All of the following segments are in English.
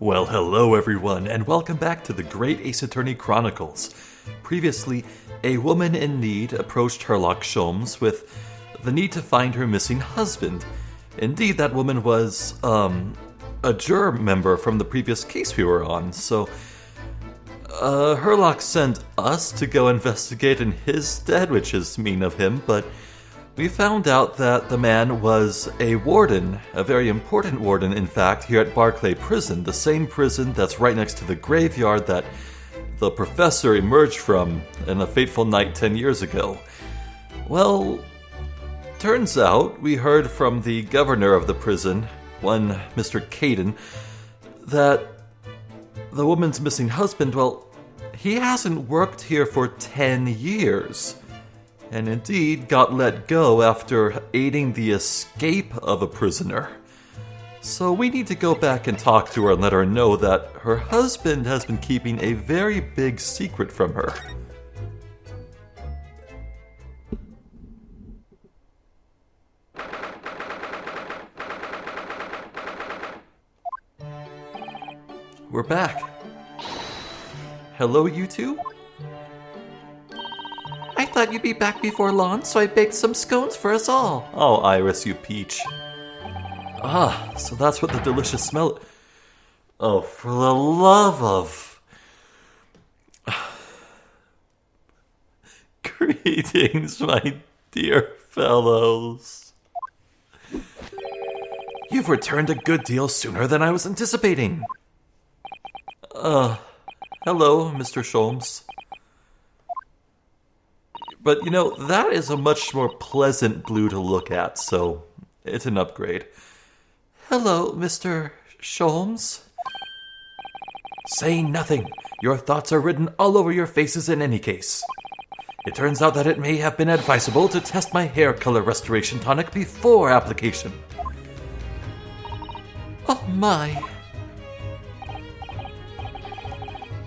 Well, hello everyone, and welcome back to the Great Ace Attorney Chronicles. Previously, a woman in need approached Sherlock Sholmes with the need to find her missing husband. Indeed, that woman was, a juror member from the previous case we were on, so Sherlock sent us to go investigate in his stead, which is mean of him, but we found out that the man was a warden, a very important warden, in fact, here at Barclay Prison, the same prison that's right next to the graveyard that the professor emerged from in a fateful night 10 years ago. Well, turns out we heard from the governor of the prison, one Mr. Caden, that the woman's missing husband, well, he hasn't worked here for 10 years. And indeed got let go after aiding the escape of a prisoner. So we need to go back and talk to her and let her know that her husband has been keeping a very big secret from her. We're back. Hello, you two? I thought you'd be back before long, so I baked some scones for us all. Oh, Iris, you peach. Ah, so that's what the delicious smell... Oh, for the love of... Greetings, my dear fellows. You've returned a good deal sooner than I was anticipating. Hello, Mr. Sholmes. But, you know, that is a much more pleasant blue to look at, so it's an upgrade. Hello, Mr. Sholmes. Say nothing. Your thoughts are written all over your faces in any case. It turns out that it may have been advisable to test my hair color restoration tonic before application. Oh my.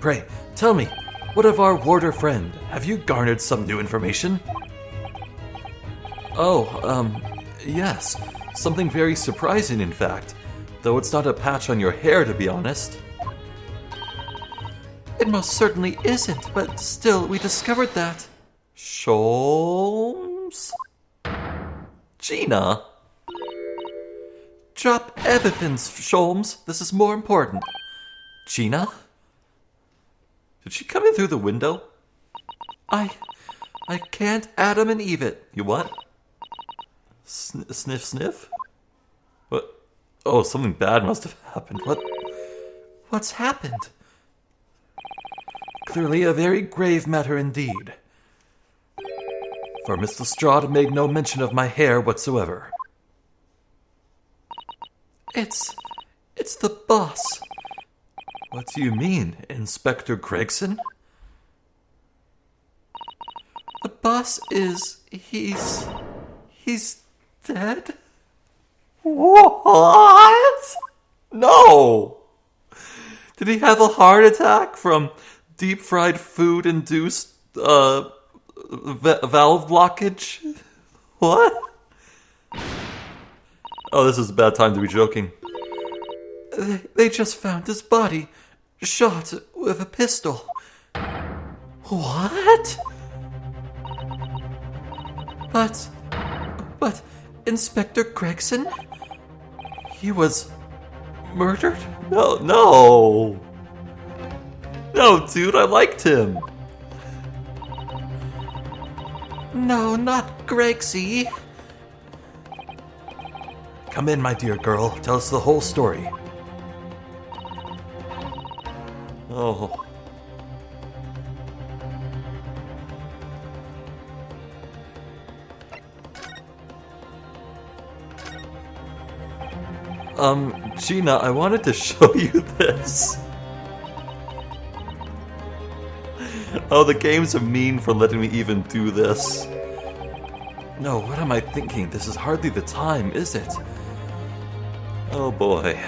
Pray, tell me, what of our warder friend? Have you garnered some new information? Yes. Something very surprising, in fact. Though it's not a patch on your hair, to be honest. It most certainly isn't, but still, we discovered that. Sholmes? Gina? Drop everything, Sholmes. This is more important. Gina? Did she come in through the window? I can't Adam and Eve it. You what? Sniff, sniff? What? Oh, something bad must have happened. What's happened? Clearly a very grave matter indeed. For Miss Lestrade made no mention of my hair whatsoever. It's the boss. What do you mean, Inspector Gregson? The boss is... he's dead? What? No! Did he have a heart attack from deep-fried food-induced, valve blockage? What? Oh, this is a bad time to be joking. They just found his body, shot with a pistol. What? But Inspector Gregson? He was murdered? No, dude, I liked him. No, not Gregsy. Come in, my dear girl. Tell us the whole story. Oh. Gina, I wanted to show you this. Oh, the games are mean for letting me even do this. No, what am I thinking? This is hardly the time, is it? Oh boy.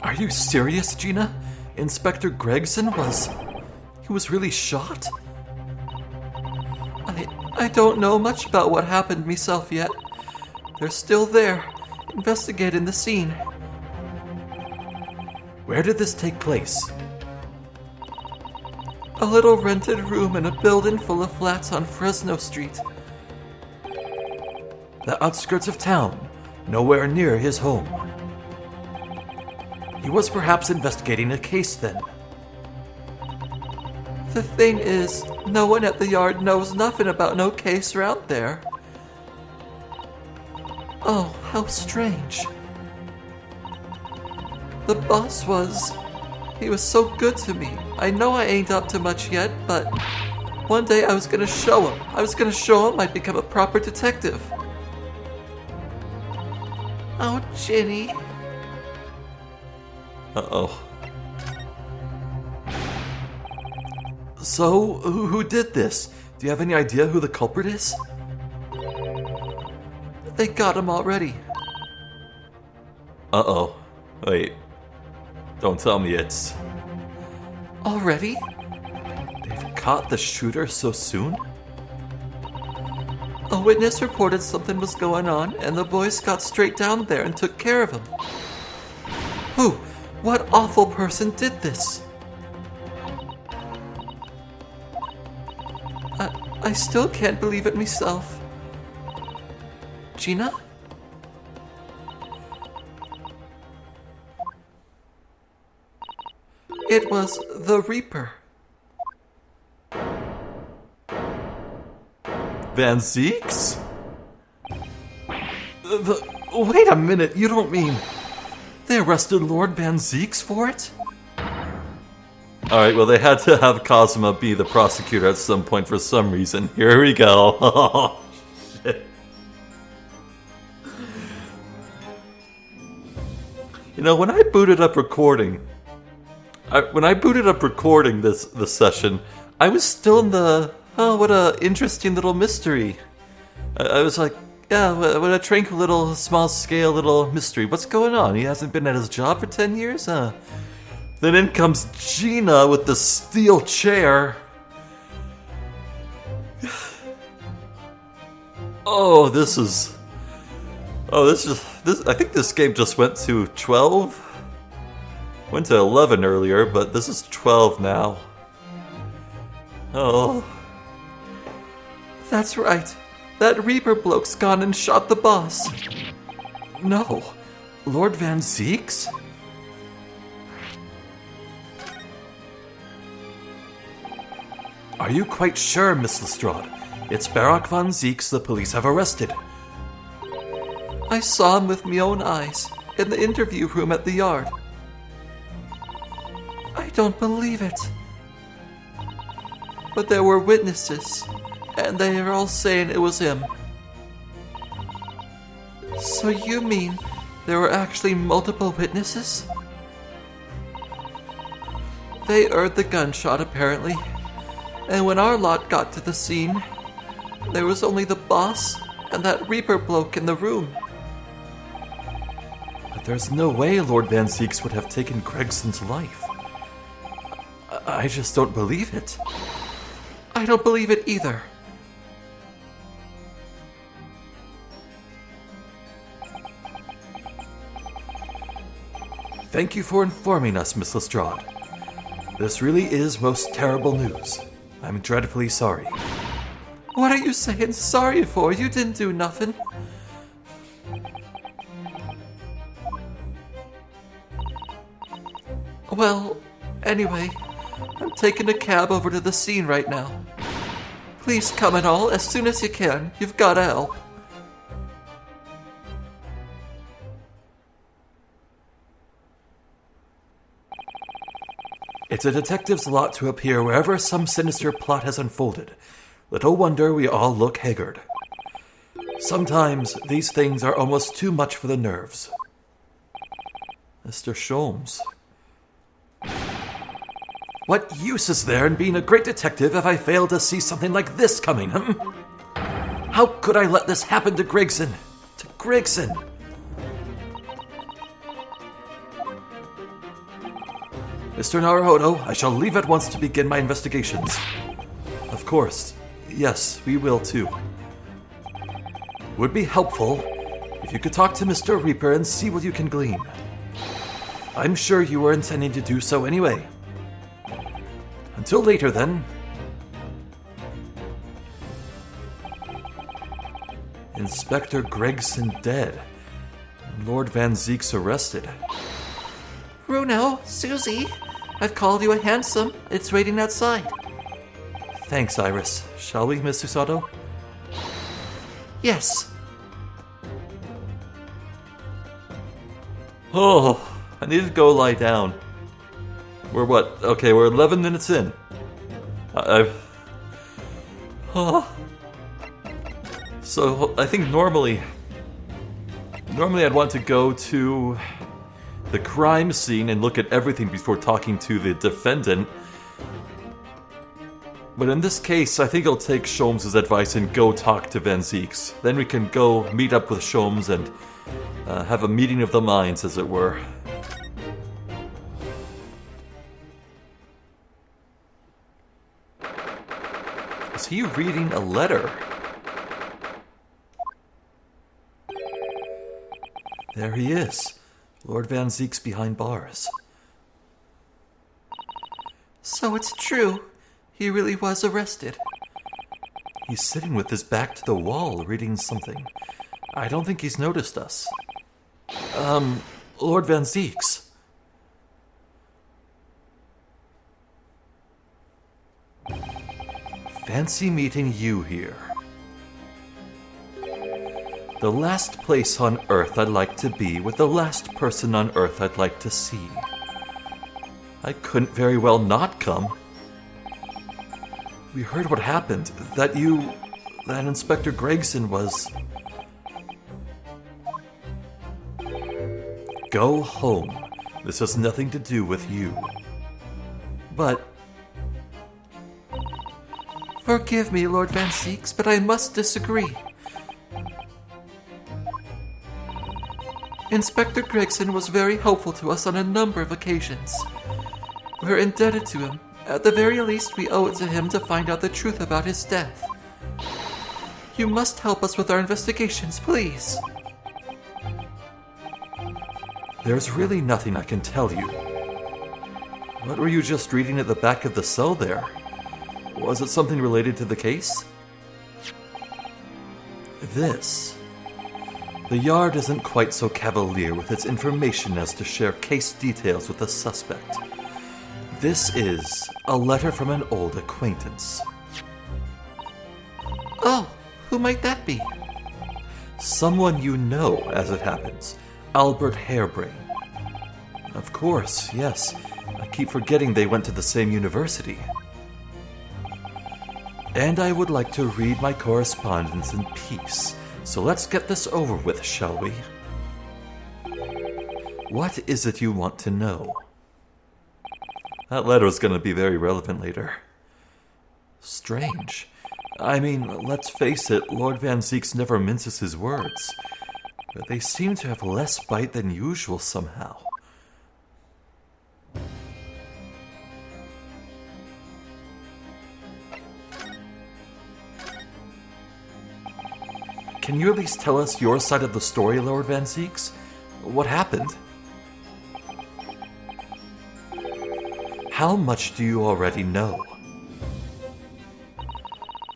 Are you serious, Gina? Inspector Gregson was really shot? I don't know much about what happened myself yet. They're still there, investigating the scene. Where did this take place? A little rented room in a building full of flats on Fresno Street. The outskirts of town, nowhere near his home. He was perhaps investigating a case then. The thing is, no one at the yard knows nothing about no case around there. Oh, how strange. The boss he was so good to me. I know I ain't up to much yet, but one day I was gonna show him. I'd become a proper detective. Oh, Ginny. Uh-oh. So, who did this? Do you have any idea who the culprit is? They got him already. Uh-oh. Wait. Don't tell me it's... Already? They've caught the shooter so soon? A witness reported something was going on, and the boys got straight down there and took care of him. Who? What awful person did this? I still can't believe it myself. Gina? It was the Reaper. Van Zeeks? Wait a minute, you don't mean... They arrested Lord Van Zeeks for it? Alright, well they had to have Cosima be the prosecutor at some point for some reason. Here we go. Oh, shit. You know, when I booted up recording this session, I was still in the, oh, what a interesting little mystery. I was like, yeah, what a tranquil little, small-scale little mystery. What's going on? He hasn't been at his job for 10 years? Then in comes Gina with the steel chair. I think this game just went to 12? Went to 11 earlier, but this is 12 now. Oh. That's right. That Reaper bloke's gone and shot the boss. No. Lord Van Zeeks? Are you quite sure, Miss Lestrade? It's Barak Van Zeeks the police have arrested. I saw him with my own eyes, in the interview room at the yard. I don't believe it. But there were witnesses, and they are all saying it was him. So you mean there were actually multiple witnesses? They heard the gunshot, apparently. And when our lot got to the scene, there was only the boss and that Reaper bloke in the room. But there's no way Lord Van Zeeks would have taken Gregson's life. I just don't believe it. I don't believe it either. Thank you for informing us, Miss Lestrade. This really is most terrible news. I'm dreadfully sorry. What are you saying sorry for? You didn't do nothing. Well, anyway, I'm taking a cab over to the scene right now. Please come and all as soon as you can. You've gotta help. It's a detective's lot to appear wherever some sinister plot has unfolded. Little wonder we all look haggard. Sometimes these things are almost too much for the nerves. Mr. Sholmes. What use is there in being a great detective if I fail to see something like this coming, How could I let this happen to Gregson? To Gregson! Mr. Naruhodo, I shall leave at once to begin my investigations. Of course. Yes, we will too. Would be helpful If you could talk to Mr. Reaper and see what you can glean. I'm sure you were intending to do so anyway. Until later, then. Inspector Gregson dead. Lord Van Zeek's arrested. Runo, Susie, I've called you a handsome. It's waiting outside. Thanks, Iris. Shall we, Miss Usato? Yes. Oh, I need to go lie down. We're what? Okay, we're 11 minutes in. So, I think normally I'd want to go to the crime scene and look at everything before talking to the defendant. But in this case, I think I'll take Sholmes' advice and go talk to Van Zeeks. Then we can go meet up with Sholmes and have a meeting of the minds, as it were. Is he reading a letter? There he is. Lord Van Zeek's behind bars. So it's true. He really was arrested. He's sitting with his back to the wall, reading something. I don't think he's noticed us. Lord Van Zeeks. Fancy meeting you here. The last place on Earth I'd like to be with the last person on Earth I'd like to see. I couldn't very well not come. We heard what happened, that Inspector Gregson was... Go home. This has nothing to do with you. But... Forgive me, Lord Van Zeeks, but I must disagree. Inspector Gregson was very helpful to us on a number of occasions. We're indebted to him. At the very least, we owe it to him to find out the truth about his death. You must help us with our investigations, please. There's really nothing I can tell you. What were you just reading at the back of the cell there? Was it something related to the case? This. The Yard isn't quite so cavalier with its information as to share case details with the suspect. This is a letter from an old acquaintance. Oh, who might that be? Someone you know, as it happens. Albert Harebrain. Of course, yes. I keep forgetting they went to the same university. And I would like to read my correspondence in peace. So let's get this over with, shall we? What is it you want to know? That letter is going to be very relevant later. Strange. I mean, let's face it, Lord Van Zeeks never minces his words. But they seem to have less bite than usual somehow. Can you at least tell us your side of the story, Lord Van Zeeks? What happened? How much do you already know?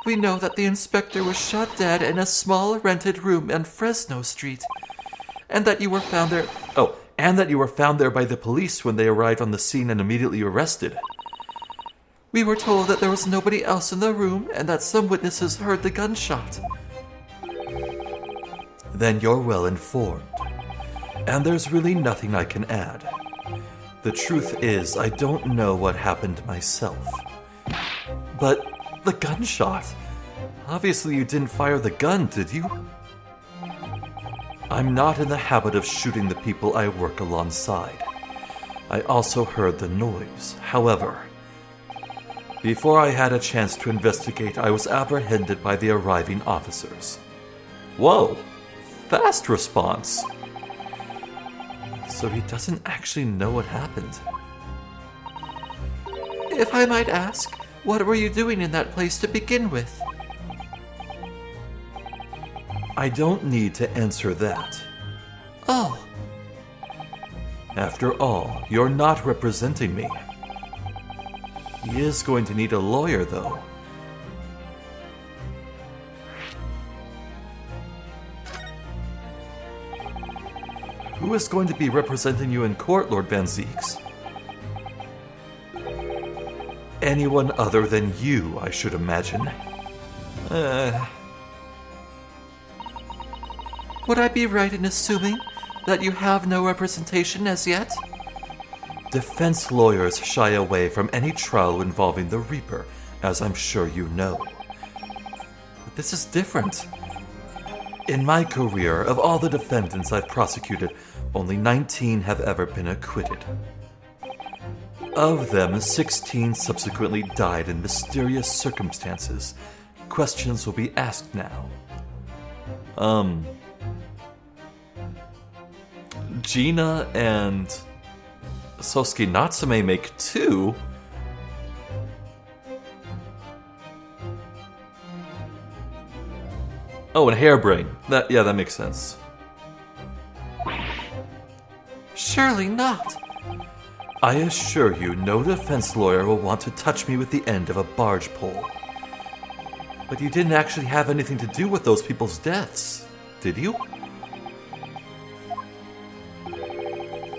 We know that the inspector was shot dead in a small rented room on Fresno Street, and that you were found there... Oh, and that you were found there by the police when they arrived on the scene and immediately arrested. We were told that there was nobody else in the room and that some witnesses heard the gunshot. Then you're well informed. And there's really nothing I can add. The truth is, I don't know what happened myself. But the gunshot... Obviously you didn't fire the gun, did you? I'm not in the habit of shooting the people I work alongside. I also heard the noise. However, before I had a chance to investigate, I was apprehended by the arriving officers. Whoa! Fast response! So he doesn't actually know what happened. If I might ask, what were you doing in that place to begin with? I don't need to answer that. Oh. After all, you're not representing me. He is going to need a lawyer, though. Who is going to be representing you in court, Lord Van Zieks? Anyone other than you, I should imagine. Would I be right in assuming that you have no representation as yet? Defense lawyers shy away from any trial involving the Reaper, as I'm sure you know. But this is different. In my career, of all the defendants I've prosecuted, only 19 have ever been acquitted. Of them, 16 subsequently died in mysterious circumstances. Questions will be asked now. Gina and Sosuke Natsume make 2? Oh, and Hairbrain. That makes sense. Surely not. I assure you, no defense lawyer will want to touch me with the end of a barge pole. But you didn't actually have anything to do with those people's deaths, did you?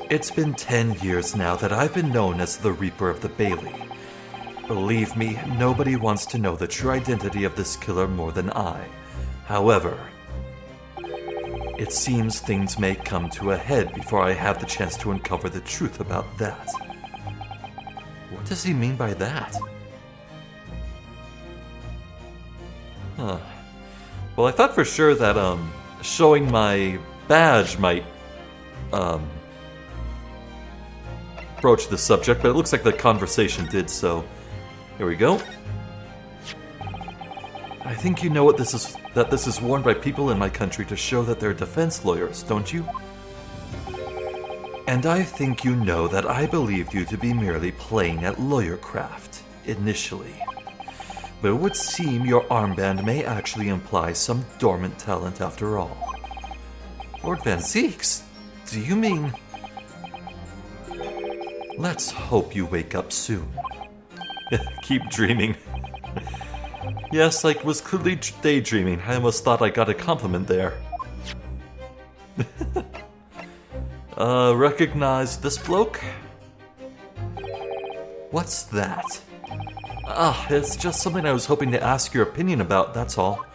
It's been 10 years now that I've been known as the Reaper of the Bailey. Believe me, nobody wants to know the true identity of this killer more than I. However, it seems things may come to a head before I have the chance to uncover the truth about that. What does he mean by that? Huh. Well, I thought for sure that, showing my badge might, broach the subject, but it looks like the conversation did, so here we go. I think you know what this is, that this is worn by people in my country to show that they're defense lawyers, don't you? And I think you know that I believed you to be merely playing at lawyercraft, initially. But it would seem your armband may actually imply some dormant talent after all. Lord Van Zieks, do you mean... Let's hope you wake up soon. Keep dreaming. Yes, I was clearly daydreaming. I almost thought I got a compliment there. Recognize this bloke? What's that? It's just something I was hoping to ask your opinion about, that's all.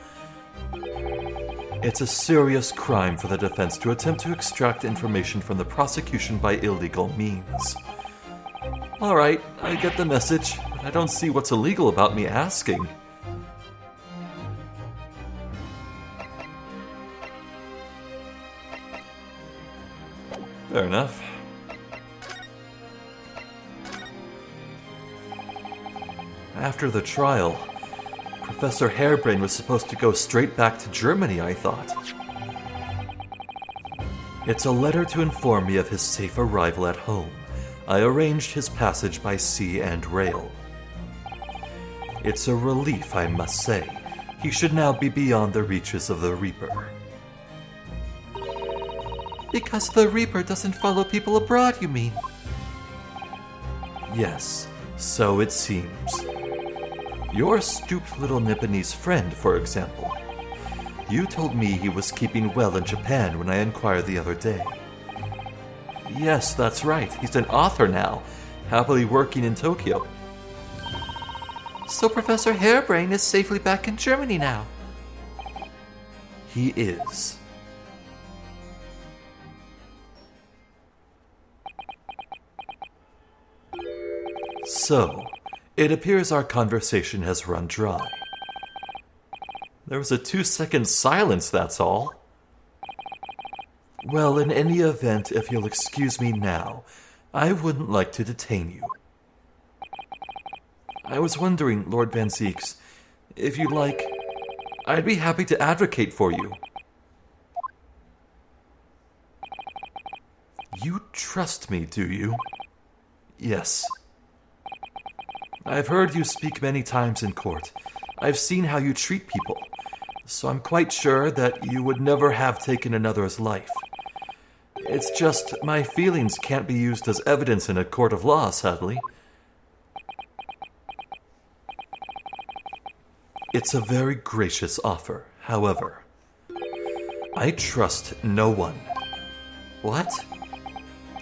It's a serious crime for the defense to attempt to extract information from the prosecution by illegal means. Alright, I get the message, but I don't see what's illegal about me asking. Fair enough. After the trial, Professor Hairbrain was supposed to go straight back to Germany, I thought. It's a letter to inform me of his safe arrival at home. I arranged his passage by sea and rail. It's a relief, I must say. He should now be beyond the reaches of the Reaper. Because the Reaper doesn't follow people abroad, you mean? Yes, so it seems. Your stooped little Nipponese friend, for example. You told me he was keeping well in Japan when I inquired the other day. Yes, that's right. He's an author now, happily working in Tokyo. So Professor Hairbrain is safely back in Germany now. He is. So, it appears our conversation has run dry. There was a 2-second silence, that's all. Well, in any event, if you'll excuse me now, I wouldn't like to detain you. I was wondering, Lord Van Zieks, if you'd like, I'd be happy to advocate for you. You trust me, do you? Yes. I've heard you speak many times in court. I've seen how you treat people. so I'm quite sure that you would never have taken another's life. It's just my feelings can't be used as evidence in a court of law, sadly. It's a very gracious offer, however. I trust no one. What?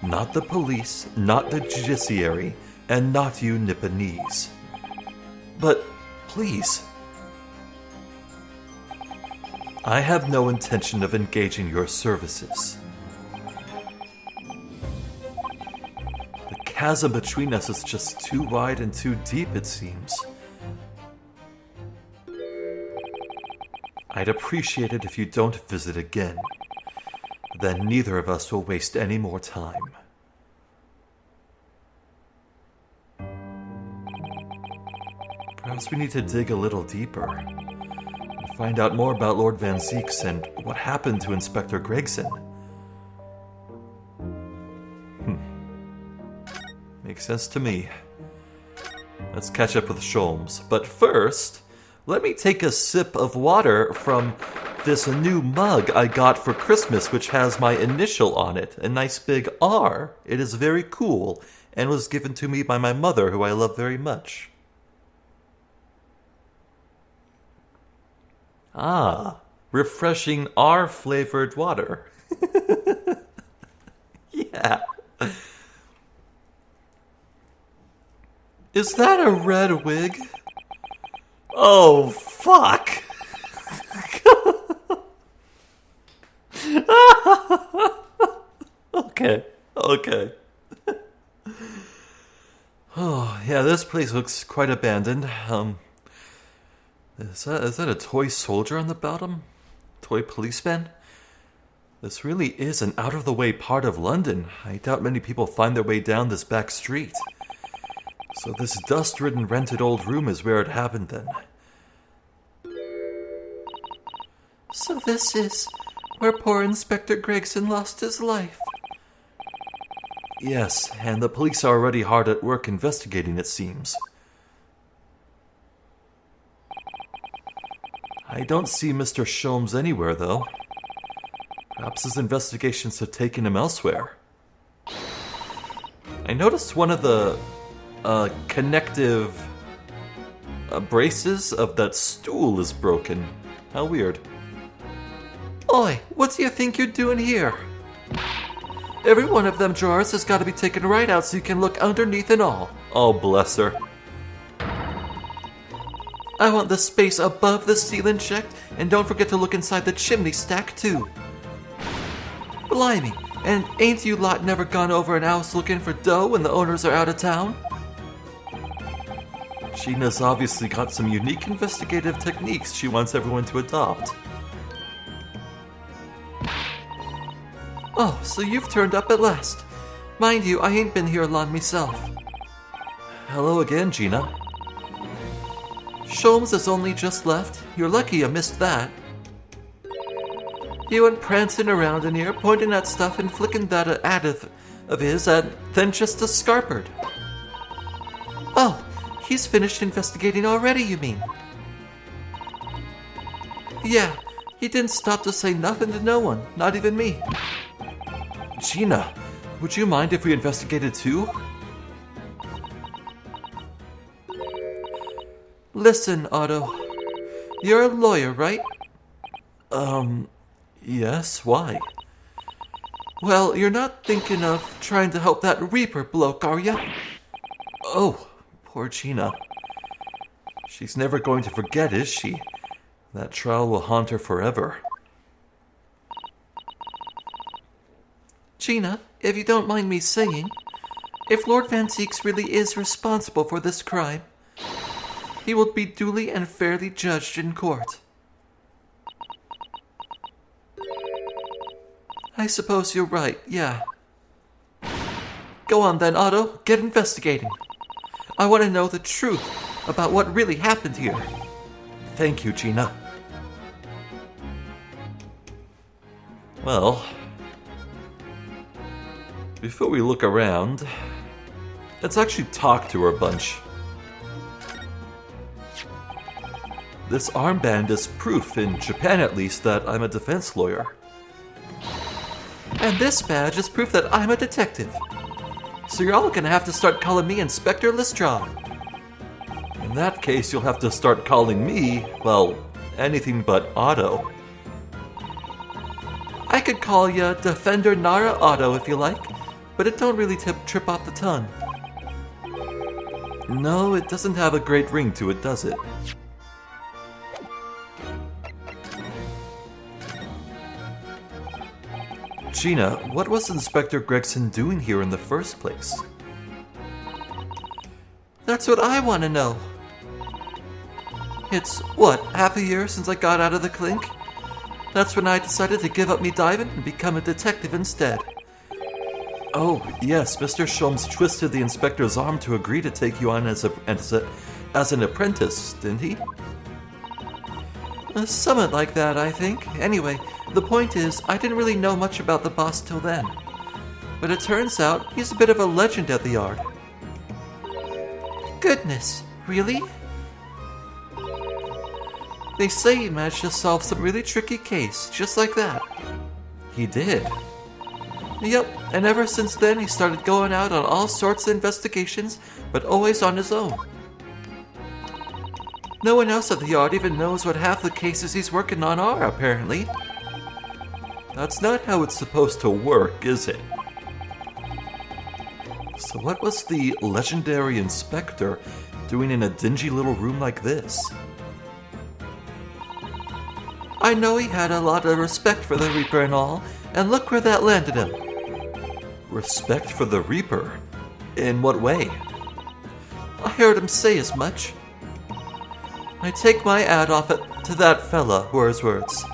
Not the police, not the judiciary, and not you Nipponese. But please. I have no intention of engaging your services. The chasm between us is just too wide and too deep, it seems. I'd appreciate it if you don't visit again. Then neither of us will waste any more time. Perhaps we need to dig a little deeper and find out more about Lord Van Zieks and what happened to Inspector Gregson. Makes sense to me. Let's catch up with Sholmes. But first, let me take a sip of water from this new mug I got for Christmas, which has my initial on it, a nice big R. It is very cool and was given to me by my mother, who I love very much. Ah, refreshing R-flavored water. Yeah. Is that a red wig? Oh, fuck. Okay. Oh, yeah, this place looks quite abandoned. Is that a toy soldier on the bottom? Toy policeman? This really is an out-of-the-way part of London. I doubt many people find their way down this back street. So this dust-ridden rented old room is where it happened then. So this is where poor Inspector Gregson lost his life. Yes, and the police are already hard at work investigating, it seems. I don't see Mr. Sholmes anywhere, though. Perhaps his investigations have taken him elsewhere. I noticed one of the connective braces of that stool is broken. How weird. Oi, what do you think you're doing here? Every one of them drawers has got to be taken right out so you can look underneath and all. Oh, bless her. I want the space above the ceiling checked, and don't forget to look inside the chimney stack, too. Blimey, and ain't you lot never gone over an house looking for dough when the owners are out of town? Gina's obviously got some unique investigative techniques she wants everyone to adopt. Oh, so you've turned up at last. Mind you, I ain't been here long myself. Hello again, Gina. Sholmes has only just left. You're lucky you missed that. He went prancing around in here, pointing at stuff and flicking that ad of his at then just a scarpered. Oh, he's finished investigating already, you mean? Yeah, he didn't stop to say nothing to no one, not even me. Gina, would you mind if we investigated too? Listen, Otto. You're a lawyer, right? Yes, why? Well, you're not thinking of trying to help that Reaper bloke, are ya? Oh, poor Gina. She's never going to forget, is she? That trial will haunt her forever. Gina, if you don't mind me saying, if Lord Van Zieks really is responsible for this crime, he will be duly and fairly judged in court. I suppose you're right, yeah. Go on then, Otto, get investigating. I want to know the truth about what really happened here. Thank you, Gina. Well, before we look around, let's actually talk to her a bunch. This armband is proof, in Japan at least, that I'm a defense lawyer. And this badge is proof that I'm a detective. So you're all gonna have to start calling me Inspector Lestrade. In that case, you'll have to start calling me, well, anything but Otto. I could call you Defender Nara Otto if you like, but it don't really trip off the tongue. No, it doesn't have a great ring to it, does it? Gina, what was Inspector Gregson doing here in the first place? That's what I want to know. It's, what, half a year since I got out of the clink? That's when I decided to give up me diving and become a detective instead. Oh, yes, Mr. Sholmes twisted the inspector's arm to agree to take you on as an apprentice, didn't he? Somewhat like that, I think. Anyway, the point is, I didn't really know much about the boss till then. But it turns out he's a bit of a legend at the yard. Goodness, really? They say he managed to solve some really tricky case, just like that. He did? Yep, and ever since then he started going out on all sorts of investigations, but always on his own. No one else at the yard even knows what half the cases he's working on are, apparently. That's not how it's supposed to work, is it? So what was the legendary inspector doing in a dingy little room like this? I know he had a lot of respect for the Reaper and all, and look where that landed him. Respect for the Reaper? In what way? I heard him say as much. I take my ad off it to that fella, were his words.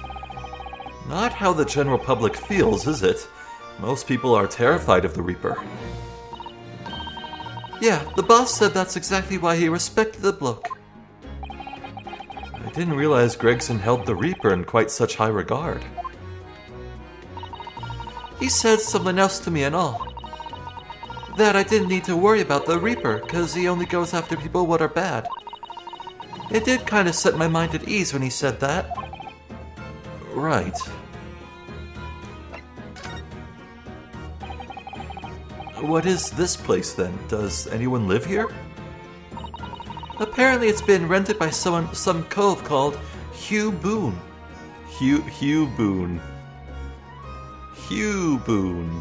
Not how the general public feels, is it? Most people are terrified of the Reaper. Yeah, the boss said that's exactly why he respected the bloke. I didn't realize Gregson held the Reaper in quite such high regard. He said something else to me and all. That I didn't need to worry about the Reaper, cause he only goes after people what are bad. It did kind of set my mind at ease when he said that. Right. What is this place then? Does anyone live here? Apparently it's been rented by some cove called Hugh Boone. Hugh Boone. Hugh Boone.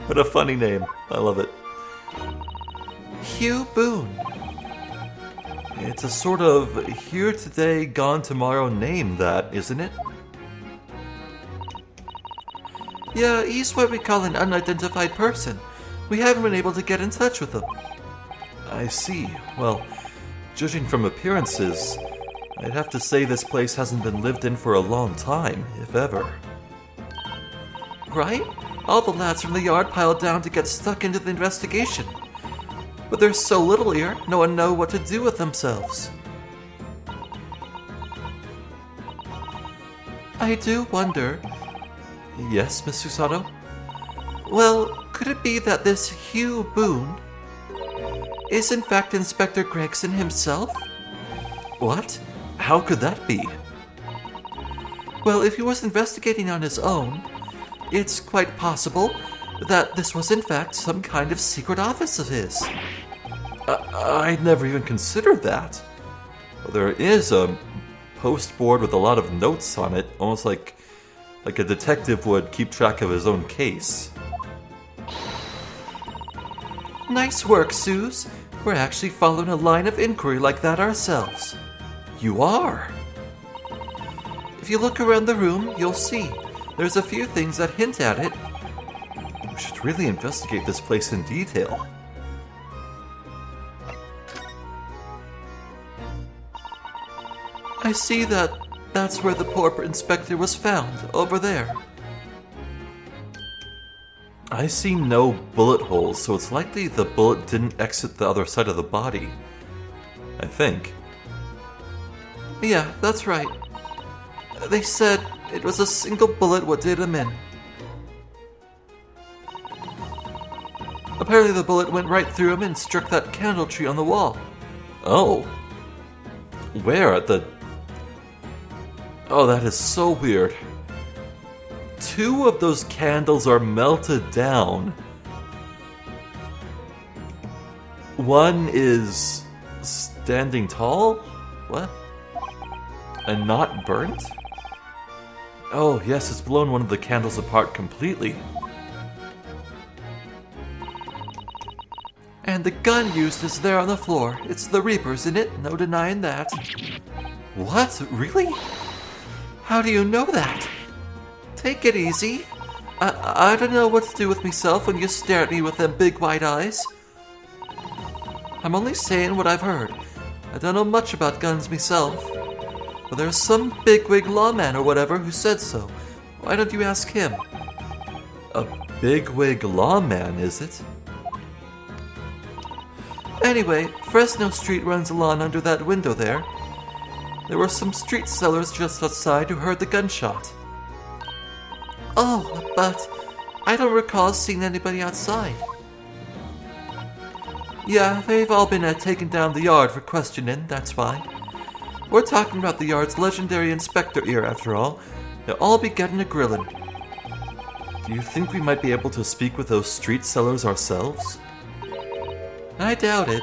What a funny name. I love it. Hugh Boone. It's a sort of here today, gone tomorrow name, that, isn't it? Yeah, he's what we call an unidentified person. We haven't been able to get in touch with him. I see. Well, judging from appearances, I'd have to say this place hasn't been lived in for a long time, if ever. Right? All the lads from the yard piled down to get stuck into the investigation. But there's so little here, no one knows what to do with themselves. I do wonder... Yes, Miss Susato? Well, could it be that this Hugh Boone is in fact Inspector Gregson himself? What? How could that be? Well, if he was investigating on his own, it's quite possible that this was in fact some kind of secret office of his. I'd never even considered that. Well, there is a post board with a lot of notes on it, almost like a detective would keep track of his own case. Nice work, Suze. We're actually following a line of inquiry like that ourselves. You are? If you look around the room, you'll see. There's a few things that hint at it. We should really investigate this place in detail. I see that's where the poor inspector was found, over there. I see no bullet holes, so it's likely the bullet didn't exit the other side of the body. I think. Yeah, that's right. They said it was a single bullet what did him in. Apparently the bullet went right through him and struck that candle tree on the wall. Oh. Where? Oh, that is so weird. 2 of those candles are melted down. One is standing tall? What? And not burnt? Oh, yes, it's blown one of the candles apart completely. And the gun used is there on the floor. It's the Reaper's, isn't it? No denying that. What? Really? How do you know that? Take it easy. I don't know what to do with myself when you stare at me with them big white eyes. I'm only saying what I've heard. I don't know much about guns myself. But there's some bigwig lawman or whatever who said so. Why don't you ask him? A bigwig lawman, is it? Anyway, Fresno Street runs along under that window there. There were some street sellers just outside who heard the gunshot. Oh, but I don't recall seeing anybody outside. Yeah, they've all been taken down the yard for questioning, that's why. We're talking about the yard's legendary inspector ear, after all. They'll all be getting a grilling. Do you think we might be able to speak with those street sellers ourselves? I doubt it.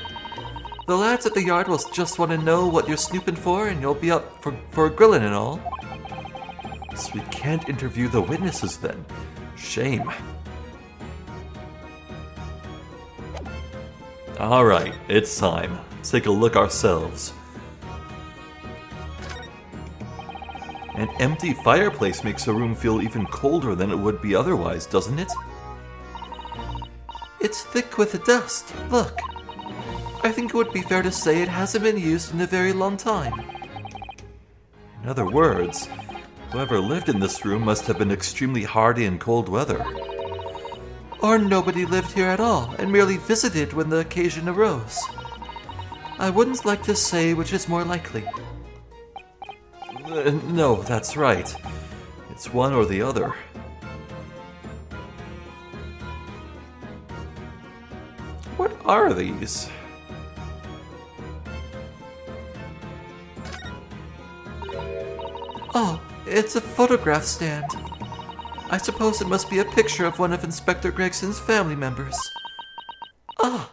The lads at the yard will just want to know what you're snooping for, and you'll be up for a grilling and all. So we can't interview the witnesses then. Shame. Alright, it's time. Let's take a look ourselves. An empty fireplace makes a room feel even colder than it would be otherwise, doesn't it? It's thick with the dust. Look. I think it would be fair to say it hasn't been used in a very long time. In other words, whoever lived in this room must have been extremely hardy in cold weather. Or nobody lived here at all, and merely visited when the occasion arose. I wouldn't like to say which is more likely. No, that's right. It's one or the other. What are these? Oh, it's a photograph stand. I suppose it must be a picture of one of Inspector Gregson's family members. Ah!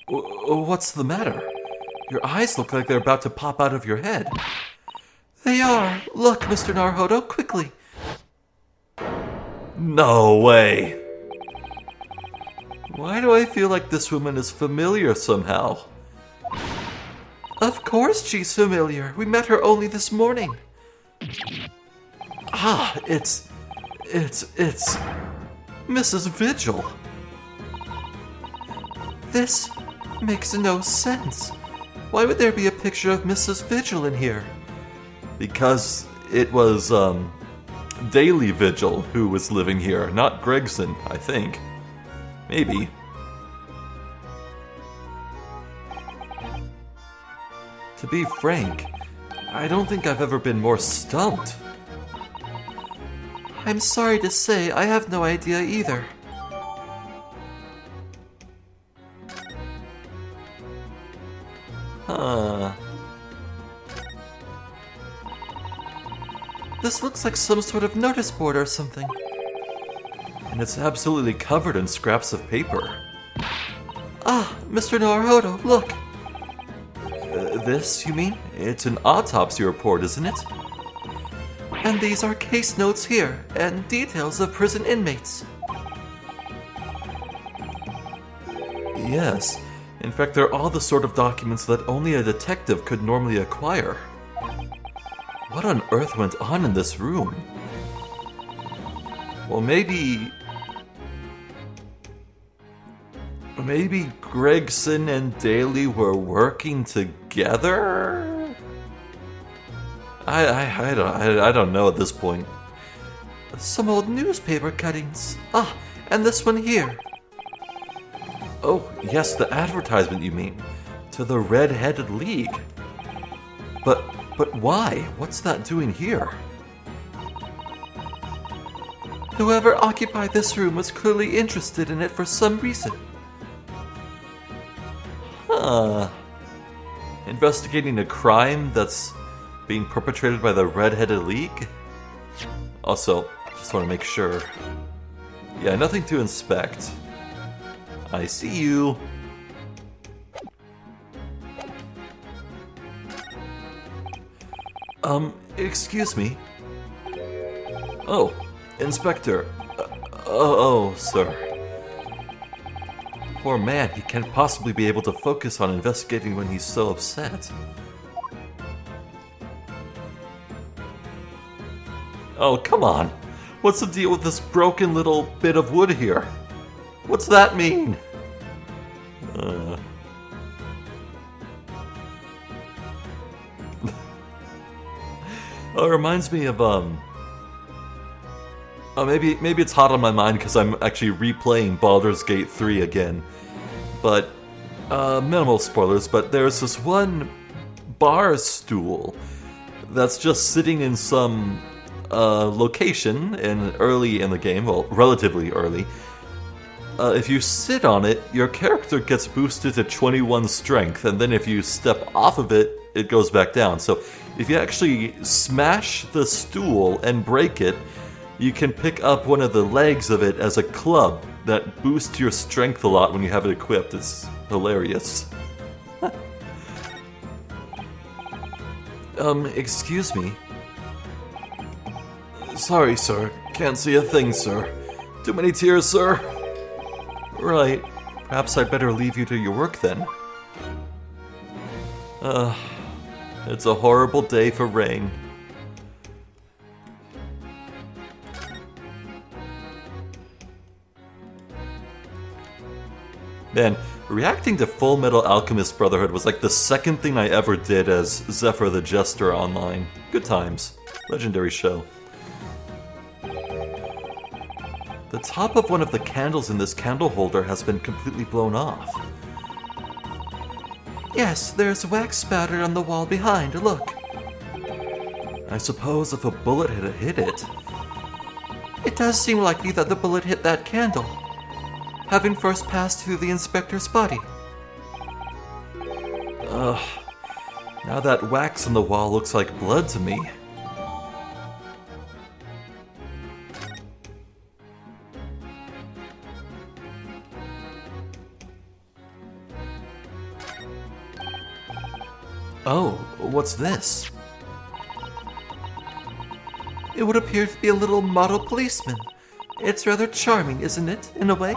What's the matter? Your eyes look like they're about to pop out of your head. They are. Look, Mr. Naruhodo, quickly. No way. Why do I feel like this woman is familiar somehow? Of course she's familiar. We met her only this morning. Ah, it's Mrs. Vigil. This makes no sense. Why would there be a picture of Mrs. Vigil in here? Because it was, Daily Vigil who was living here, not Gregson, I think. Maybe. To be frank, I don't think I've ever been more stumped. I'm sorry to say, I have no idea either. Huh. This looks like some sort of notice board or something. And it's absolutely covered in scraps of paper. Ah, Mr. Naruhodo, look. This, you mean? It's an autopsy report, isn't it? And these are case notes here, and details of prison inmates. Yes. In fact, they're all the sort of documents that only a detective could normally acquire. What on earth went on in this room? Well, maybe Gregson and Daly were working together? I don't know at this point. Some old newspaper cuttings. Ah, and this one here. Oh, yes, the advertisement you mean. To the Red-Headed League. But why? What's that doing here? Whoever occupied this room was clearly interested in it for some reason. Huh. Investigating a crime that's being perpetrated by the Red-Headed League? Also, just want to make sure. Yeah, nothing to inspect. I see you. Excuse me. Oh, Inspector. Sir. Poor man, he can't possibly be able to focus on investigating when he's so upset. Oh, come on. What's the deal with this broken little bit of wood here? What's that mean? Oh, it reminds me of, maybe it's hot on my mind because I'm actually replaying Baldur's Gate 3 again. But, minimal spoilers, but there's this one bar stool that's just sitting in some location early in the game, well, relatively early. If you sit on it, your character gets boosted to 21 strength, and then if you step off of it, it goes back down. So if you actually smash the stool and break it, you can pick up one of the legs of it as a club that boosts your strength a lot when you have it equipped. It's hilarious. Excuse me. Sorry, sir. Can't see a thing, sir. Too many tears, sir. Right. Perhaps I'd better leave you to your work then. It's a horrible day for rain. Man, reacting to Full Metal Alchemist Brotherhood was like the second thing I ever did as Zephyr the Jester online. Good times. Legendary show. The top of one of the candles in this candle holder has been completely blown off. Yes, there's wax spattered on the wall behind. Look. I suppose if a bullet had hit it... It does seem likely that the bullet hit that candle, having first passed through the inspector's body. Now that wax on the wall looks like blood to me. Oh, what's this? It would appear to be a little model policeman. It's rather charming, isn't it, in a way?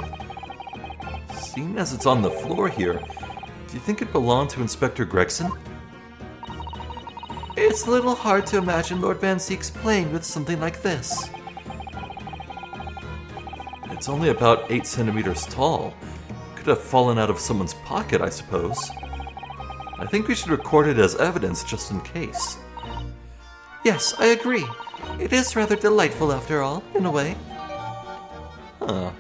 Seeing as it's on the floor here, do you think it belonged to Inspector Gregson? It's a little hard to imagine Lord Van Zieks playing with something like this. It's only about 8 centimeters tall. Could have fallen out of someone's pocket, I suppose. I think we should record it as evidence just in case. Yes, I agree. It is rather delightful after all, in a way. Huh.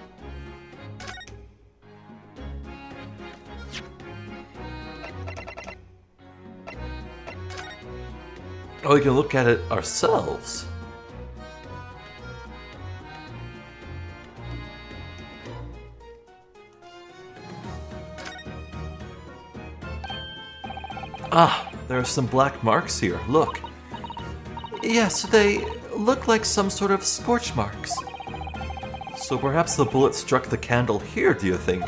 Oh, we can look at it ourselves. Ah, there are some black marks here. Look. Yes, they look like some sort of scorch marks. So perhaps the bullet struck the candle here, do you think?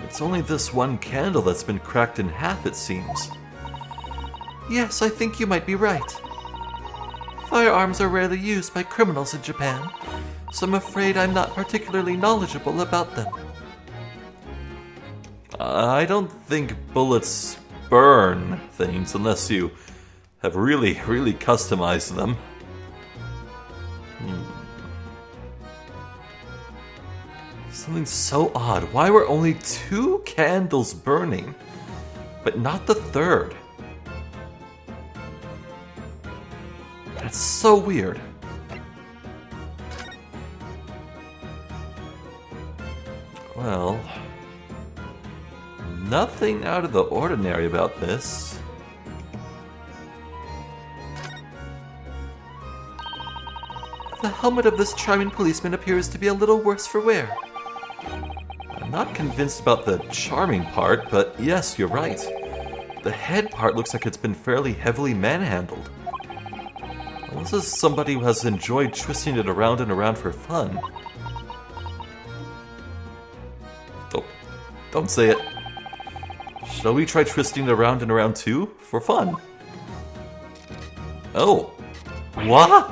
It's only this one candle that's been cracked in half, it seems. Yes, I think you might be right. Firearms are rarely used by criminals in Japan, so I'm afraid I'm not particularly knowledgeable about them. I don't think bullets burn things unless you have really customized them. Something so odd. Why were only 2 candles burning, but not the third? That's so weird. Well, nothing out of the ordinary about this. The helmet of this charming policeman appears to be a little worse for wear. I'm not convinced about the charming part, but yes, you're right. the head part looks like it's been fairly heavily manhandled. This is somebody who has enjoyed twisting it around and around for fun. Oh, don't say it. Shall we try twisting it around and around too, for fun? Oh. What?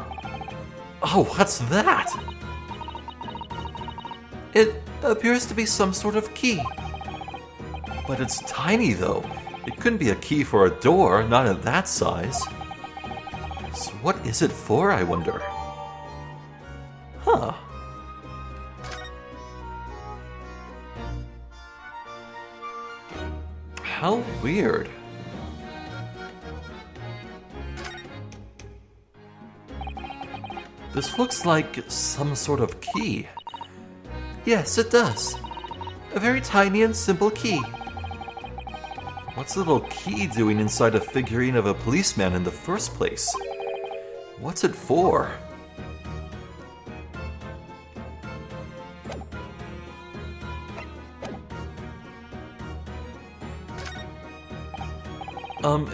Oh, what's that? It appears to be some sort of key. But it's tiny, though. It couldn't be a key for a door, not at that size. So what is it for, I wonder? Huh. How weird. This looks like some sort of key. Yes, it does. A very tiny and simple key. What's the little key doing inside a figurine of a policeman in the first place? What's it for?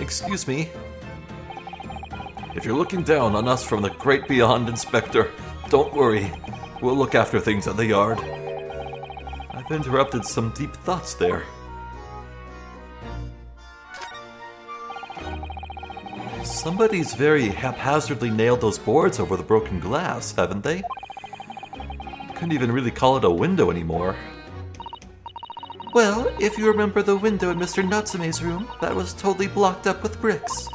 Excuse me. If you're looking down on us from the great beyond, Inspector, don't worry. We'll look after things at the yard. I've interrupted some deep thoughts there. Somebody's very haphazardly nailed those boards over the broken glass, haven't they? Couldn't even really call it a window anymore. Well, if you remember the window in Mr. Natsume's room, that was totally blocked up with bricks.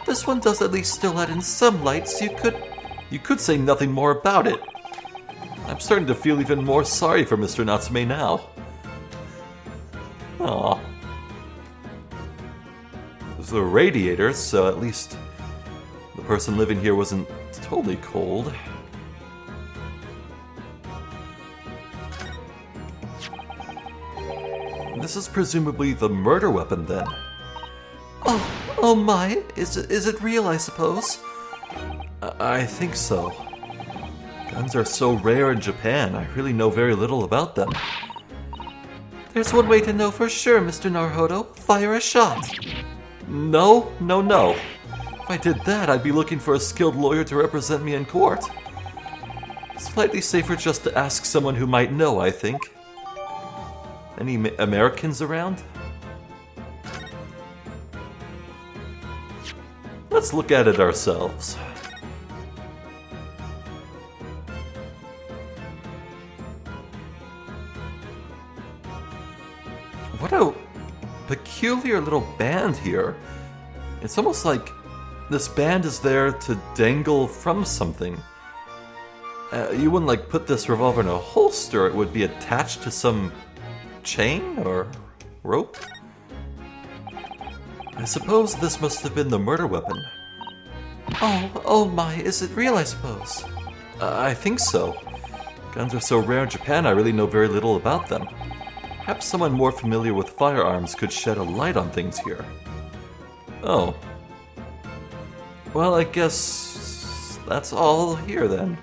This one does at least still let in some light, so you could say nothing more about it. I'm starting to feel even more sorry for Mr. Natsume now. Aww. There's a radiator, so at least the person living here wasn't totally cold. This is presumably the murder weapon, then. Oh my! Is it real, I suppose? I think so. Guns are so rare in Japan, I really know very little about them. There's one way to know for sure, Mr. Naruhodo. Fire a shot. No. If I did that, I'd be looking for a skilled lawyer to represent me in court. Slightly safer just to ask someone who might know, I think. Any Americans around? Let's look at it ourselves. What a peculiar little band here. It's almost like this band is there to dangle from something. You wouldn't like put this revolver in a holster, it would be attached to some chain or rope? I suppose this must have been the murder weapon. Oh my, is it real, I suppose? I think so. Guns are so rare in Japan, I really know very little about them. Perhaps someone more familiar with firearms could shed a light on things here. Oh. Well, I guess that's all here then.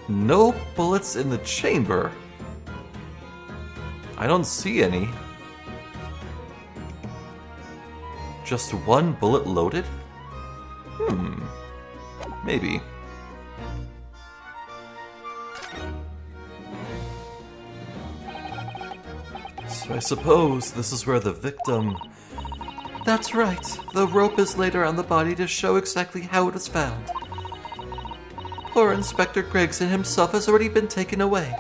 No bullets in the chamber. I don't see any. Just one bullet loaded? Maybe. So I suppose this is where the victim... That's right. The rope is laid around the body to show exactly how it was found. Poor Inspector Gregson himself has already been taken away.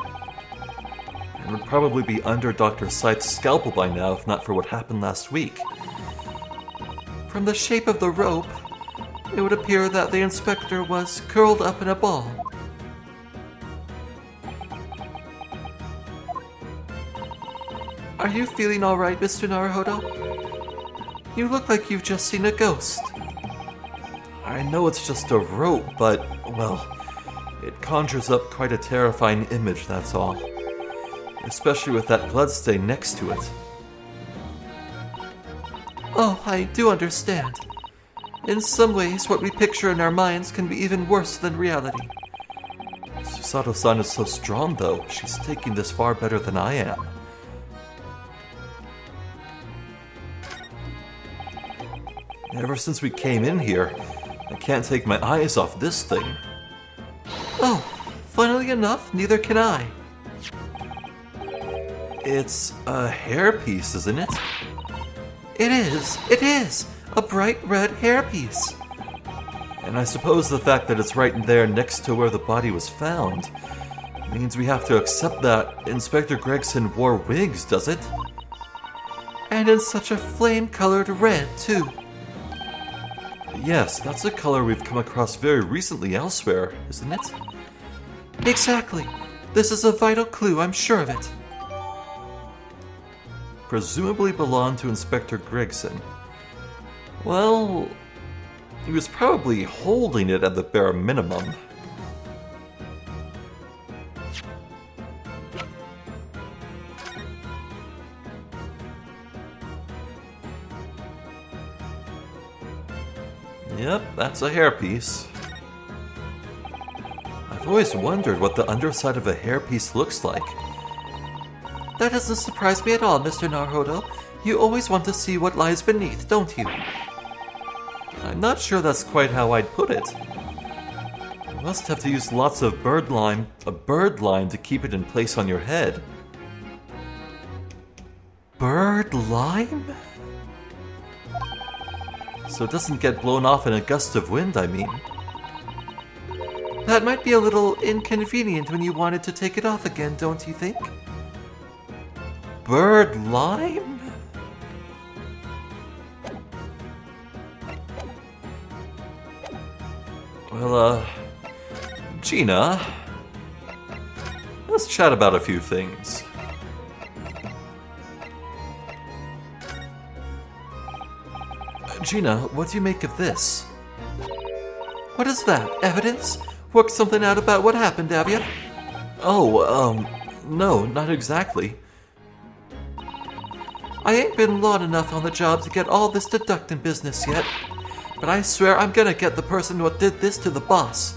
And would probably be under Dr. Scythe's scalpel by now if not for what happened last week. From the shape of the rope, it would appear that the inspector was curled up in a ball. Are you feeling all right, Mr. Naruhodo? You look like you've just seen a ghost. I know it's just a rope, but, well, it conjures up quite a terrifying image, that's all. Especially with that bloodstain next to it. Oh, I do understand. In some ways, what we picture in our minds can be even worse than reality. Susato-san is so strong, though. She's taking this far better than I am. Ever since we came in here, I can't take my eyes off this thing. Oh, funnily enough, neither can I. It's a hairpiece, isn't it? It is! A bright red hairpiece. And I suppose the fact that it's right in there next to where the body was found means we have to accept that Inspector Gregson wore wigs, does it? And in such a flame-colored red, too. Yes, that's a color we've come across very recently elsewhere, isn't it? Exactly. This is a vital clue, I'm sure of it. Presumably belonged to Inspector Gregson. Well, he was probably holding it at the bare minimum. Yep, that's a hairpiece. I've always wondered what the underside of a hairpiece looks like. That doesn't surprise me at all, Mr. Naruhodo. You always want to see what lies beneath, don't you? I'm not sure that's quite how I'd put it. You must have to use lots of bird lime to keep it in place on your head. Bird lime? So it doesn't get blown off in a gust of wind, I mean. That might be a little inconvenient when you wanted to take it off again, don't you think? Bird lime? Well, Gina, let's chat about a few things. Gina, what do you make of this? What is that? Evidence? Worked something out about what happened, have you? Oh, no, not exactly. I ain't been long enough on the job to get all this deducting business yet, but I swear I'm gonna get the person what did this to the boss.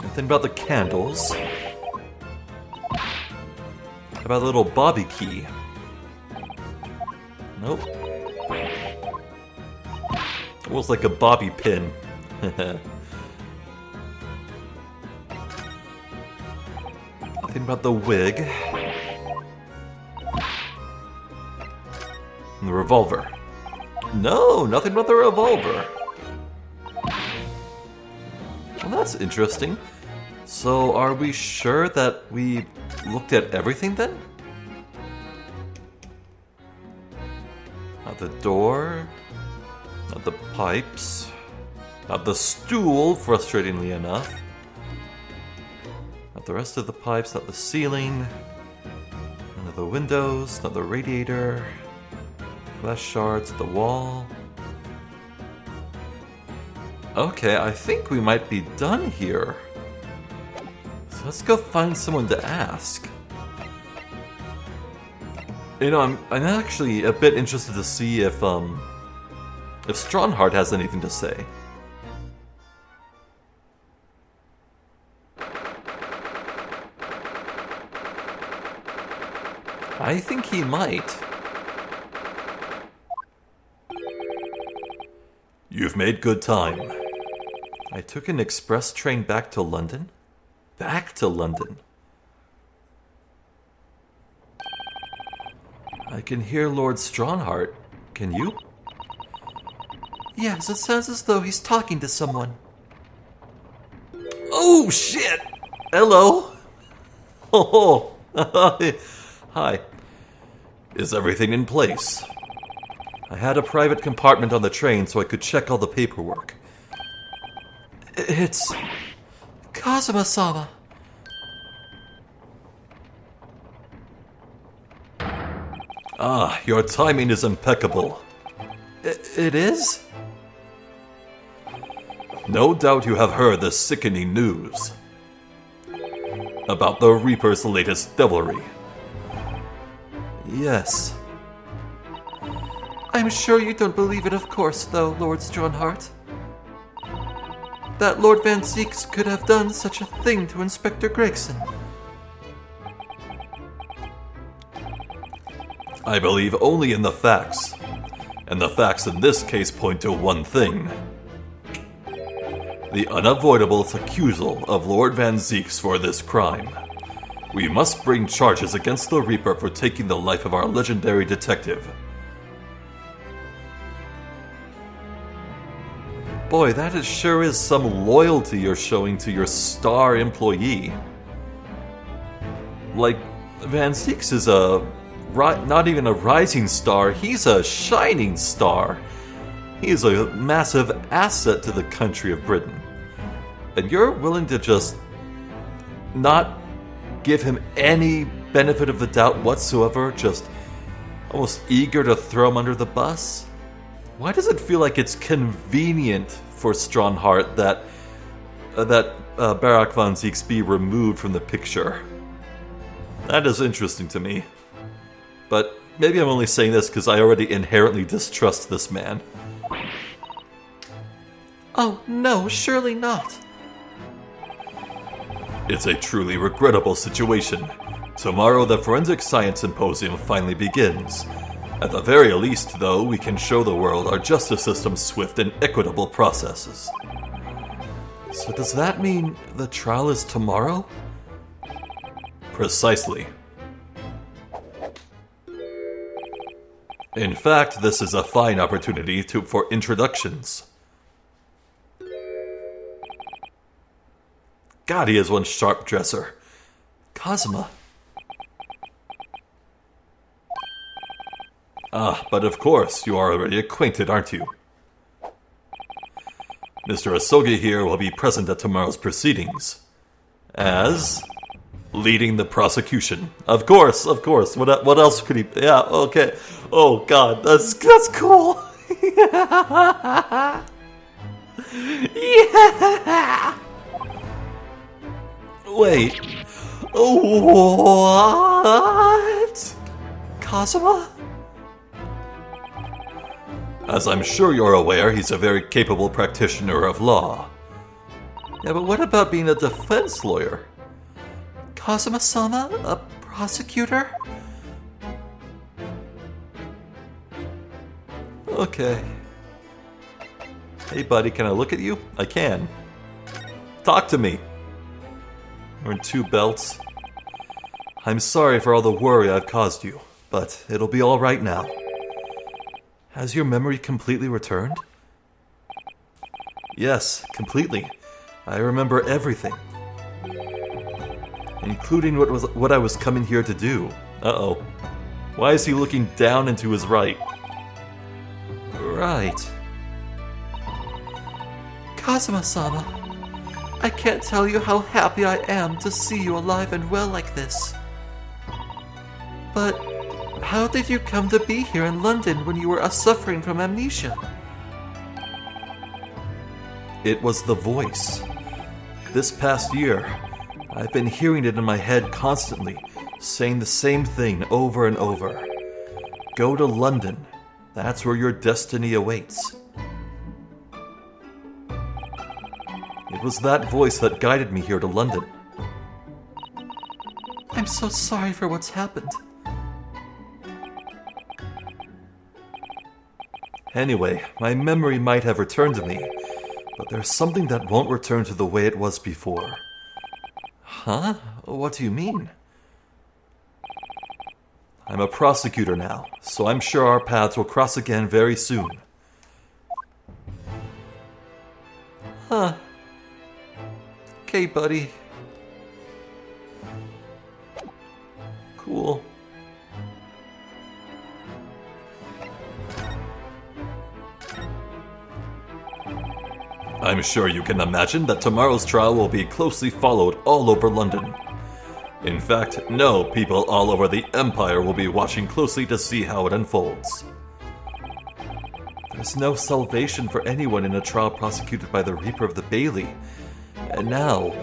Nothing about the candles. How about the little bobby key? Nope. Almost like a bobby pin. Nothing about the wig. And the revolver. No, nothing about the revolver. Well, that's interesting. So, are we sure that we looked at everything then? Not the door, not the pipes, not the stool, frustratingly enough. Not the rest of the pipes, not the ceiling, none of the windows, not the radiator, glass shards, the wall. Okay, I think we might be done here. So let's go find someone to ask. You know, I'm actually a bit interested to see if Strongheart has anything to say. I think he might. You've made good time. I took an express train back to London? Back to London? I can hear Lord Strongheart. Can you? Yes, it sounds as though he's talking to someone. Oh, shit! Hello? Oh, hi. Is everything in place? I had a private compartment on the train so I could check all the paperwork. It's Kazuma-sama. Ah, your timing is impeccable. It is? No doubt you have heard the sickening news about the Reaper's latest devilry. Yes. I'm sure you don't believe it, of course, though, Lord Strongheart. That Lord Van Zieks could have done such a thing to Inspector Gregson. I believe only in the facts. And the facts in this case point to one thing. The unavoidable accusal of Lord Van Zieks for this crime. We must bring charges against the Reaper for taking the life of our legendary detective. Boy, that sure is some loyalty you're showing to your star employee. Like, Van Zieks is not even a rising star, he's a shining star. He is a massive asset to the country of Britain. And you're willing to just not give him any benefit of the doubt whatsoever, just almost eager to throw him under the bus? Why does it feel like it's convenient for Strongheart that Barak Van Zieks be removed from the picture? That is interesting to me. But maybe I'm only saying this because I already inherently distrust this man. Oh no, surely not. It's a truly regrettable situation. Tomorrow the Forensic Science Symposium finally begins. At the very least, though, we can show the world our justice system's swift and equitable processes. So does that mean the trial is tomorrow? Precisely. In fact, this is a fine opportunity for introductions. God, he is one sharp dresser. Kazuma. Ah, but of course, you are already acquainted, aren't you? Mr. Asogi here will be present at tomorrow's proceedings. As leading the prosecution. Of course. What else could he... Yeah, okay. Oh, God, that's cool. Yeah! Wait. What? Kazuma? As I'm sure you're aware, he's a very capable practitioner of law. Yeah, but what about being a defense lawyer? Kazuma-sama? A prosecutor? Okay. Hey buddy, can I look at you? I can. Talk to me. We're in two belts. I'm sorry for all the worry I've caused you, but it'll be alright now. Has your memory completely returned? Yes, completely. I remember everything. Including what I was coming here to do. Uh-oh. Why is he looking down and to his right? Right. Kazuma-sama, I can't tell you how happy I am to see you alive and well like this. But how did you come to be here in London when you were suffering from amnesia? It was the voice. This past year, I've been hearing it in my head constantly, saying the same thing over and over. Go to London. That's where your destiny awaits. It was that voice that guided me here to London. I'm so sorry for what's happened. Anyway, my memory might have returned to me, but there's something that won't return to the way it was before. Huh? What do you mean? I'm a prosecutor now, so I'm sure our paths will cross again very soon. Huh. Okay, buddy. Cool. I'm sure you can imagine that tomorrow's trial will be closely followed all over London. In fact, no, people all over the Empire will be watching closely to see how it unfolds. There's no salvation for anyone in a trial prosecuted by the Reaper of the Bailey. And now,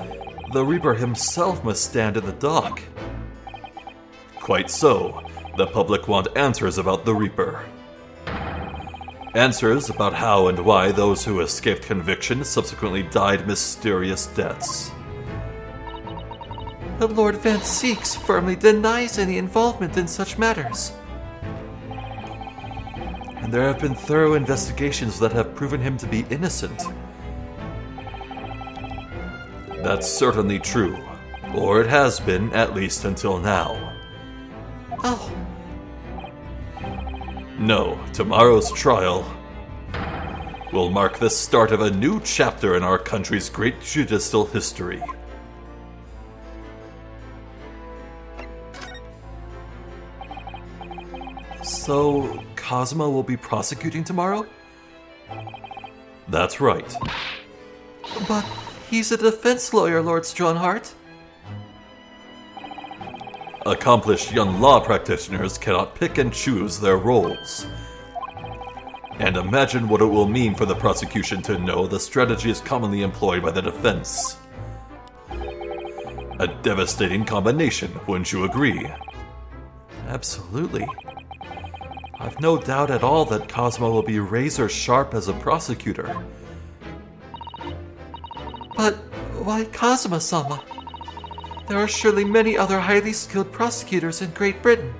the Reaper himself must stand in the dock. Quite so. The public want answers about the Reaper. Answers about how and why those who escaped conviction subsequently died mysterious deaths. But Lord Van Zieks firmly denies any involvement in such matters. and there have been thorough investigations that have proven him to be innocent. That's certainly true, or it has been, at least until now. Oh. No, tomorrow's trial will mark the start of a new chapter in our country's great judicial history. So, Cosmo will be prosecuting tomorrow? That's right. But he's a defense lawyer, Lord Strongheart. Accomplished young law practitioners cannot pick and choose their roles. And imagine what it will mean for the prosecution to know the strategies commonly employed by the defense. A devastating combination, wouldn't you agree? Absolutely. I've no doubt at all that Cosmo will be razor sharp as a prosecutor. But why Kazuma-sama? There are surely many other highly skilled prosecutors in Great Britain.